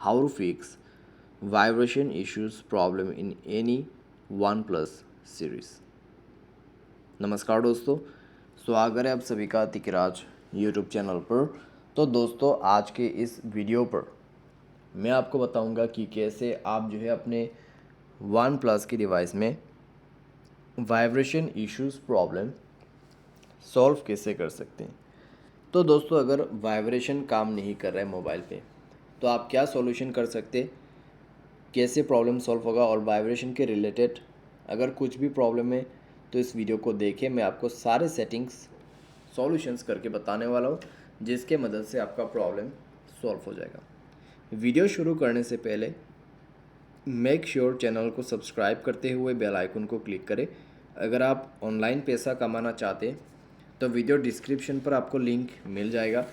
how to fix vibration issues problem in any OnePlus series। नमस्कार दोस्तों, स्वागत है आप सभी का तिकराज यूट्यूब चैनल पर। तो दोस्तों, आज के इस वीडियो पर मैं आपको बताऊंगा कि कैसे आप जो है अपने OnePlus की डिवाइस में वाइब्रेशन इश्यूज़ प्रॉब्लम सॉल्व कैसे कर सकते हैं। तो दोस्तों, अगर वाइब्रेशन काम नहीं कर रहा है मोबाइल पे तो आप क्या सॉल्यूशन कर सकते, कैसे प्रॉब्लम सॉल्व होगा, और वाइब्रेशन के रिलेटेड अगर कुछ भी प्रॉब्लम है तो इस वीडियो को देखें। मैं आपको सारे सेटिंग्स सॉल्यूशंस करके बताने वाला हूँ जिसके मदद से आपका प्रॉब्लम सॉल्व हो जाएगा। वीडियो शुरू करने से पहले मेक श्योर चैनल को सब्सक्राइब करते हुए बेल आइकन को क्लिक करें। अगर आप ऑनलाइन पैसा कमाना चाहते हैं तो वीडियो डिस्क्रिप्शन पर आपको लिंक मिल जाएगा,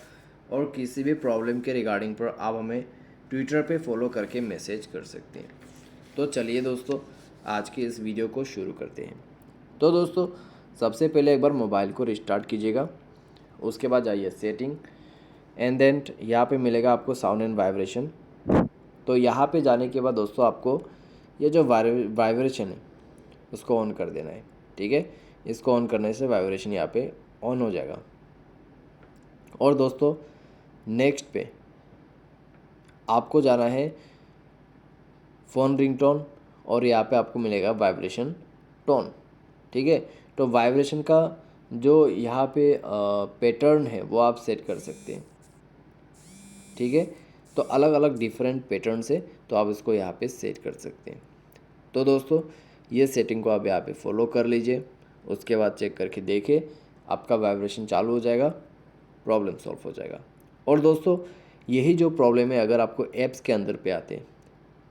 और किसी भी प्रॉब्लम के रिगार्डिंग पर आप हमें ट्विटर पे फॉलो करके मैसेज कर सकते हैं। तो चलिए दोस्तों, आज के इस वीडियो को शुरू करते हैं। तो दोस्तों, सबसे पहले एक बार मोबाइल को रिस्टार्ट कीजिएगा। उसके बाद जाइए सेटिंग, एंड देन यहाँ पे मिलेगा आपको साउंड एंड वाइब्रेशन। तो यहाँ पे जाने के बाद दोस्तों, आपको ये जो वाइब्रेशन है उसको ऑन कर देना है। ठीक है, इसको ऑन करने से वाइब्रेशन यहाँ पे ऑन हो जाएगा। और दोस्तों, नेक्स्ट पे आपको जाना है फ़ोन रिंगटोन, और यहाँ पे आपको मिलेगा वाइब्रेशन टोन। ठीक है, तो वाइब्रेशन का जो यहाँ पे पैटर्न है वो आप सेट कर सकते हैं। ठीक है, तो अलग अलग डिफरेंट पैटर्न है, तो आप इसको यहाँ पे सेट कर सकते हैं। तो दोस्तों, ये सेटिंग को आप यहाँ पे फॉलो कर लीजिए। उसके बाद चेक करके देखिए, आपका वाइब्रेशन चालू हो जाएगा, प्रॉब्लम सॉल्व हो जाएगा। और दोस्तों, यही जो प्रॉब्लम है, अगर आपको ऐप्स के अंदर पे आते हैं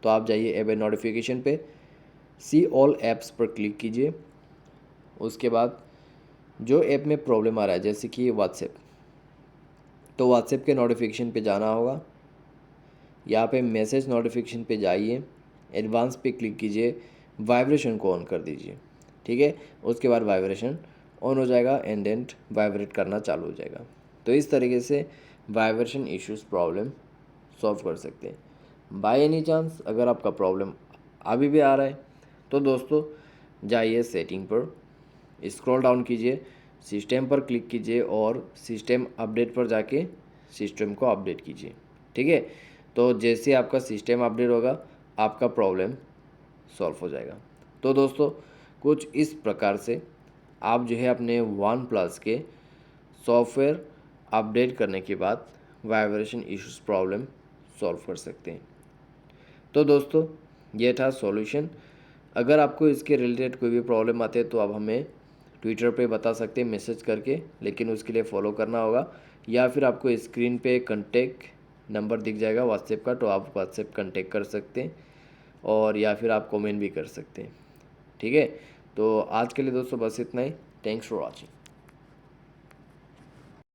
तो आप जाइए ऐप एंड नोटिफिकेशन पे, सी ऑल ऐप्स पर क्लिक कीजिए। उसके बाद जो ऐप में प्रॉब्लम आ रहा है, जैसे कि व्हाट्सएप, तो व्हाट्सएप के नोटिफिकेशन पे जाना होगा। यहाँ पे मैसेज नोटिफिकेशन पे जाइए, एडवांस पे क्लिक कीजिए, वाइब्रेशन को ऑन कर दीजिए। ठीक है, उसके बाद वाइब्रेशन ऑन हो जाएगा, एंड देन वाइब्रेट करना चालू हो जाएगा। तो इस तरीके से वाइब्रेशन इश्यूज़ प्रॉब्लम सॉल्व कर सकते हैं। बाय एनी चांस अगर आपका प्रॉब्लम अभी भी आ रहा है तो दोस्तों, जाइए सेटिंग पर, स्क्रॉल डाउन कीजिए, सिस्टम पर क्लिक कीजिए, और सिस्टम अपडेट पर जाके सिस्टम को अपडेट कीजिए। ठीक है, तो जैसे आपका सिस्टम अपडेट होगा, आपका प्रॉब्लम सॉल्व हो जाएगा। तो दोस्तों, कुछ इस प्रकार से आप जो है अपने OnePlus के सॉफ्टवेयर अपडेट करने के बाद वाइब्रेशन इश्यूज़ प्रॉब्लम सॉल्व कर सकते हैं। तो दोस्तों, ये था सॉल्यूशन। अगर आपको इसके रिलेटेड कोई भी प्रॉब्लम आते हैं तो आप हमें ट्विटर पे बता सकते हैं मैसेज करके, लेकिन उसके लिए फॉलो करना होगा। या फिर आपको स्क्रीन पे कॉन्टेक्ट नंबर दिख जाएगा व्हाट्सएप का, तो आप व्हाट्सएप कॉन्टेक्ट कर सकते हैं, और या फिर आप कमेंट भी कर सकते हैं। ठीक है, तो आज के लिए दोस्तों बस इतना ही। Thanks for watching.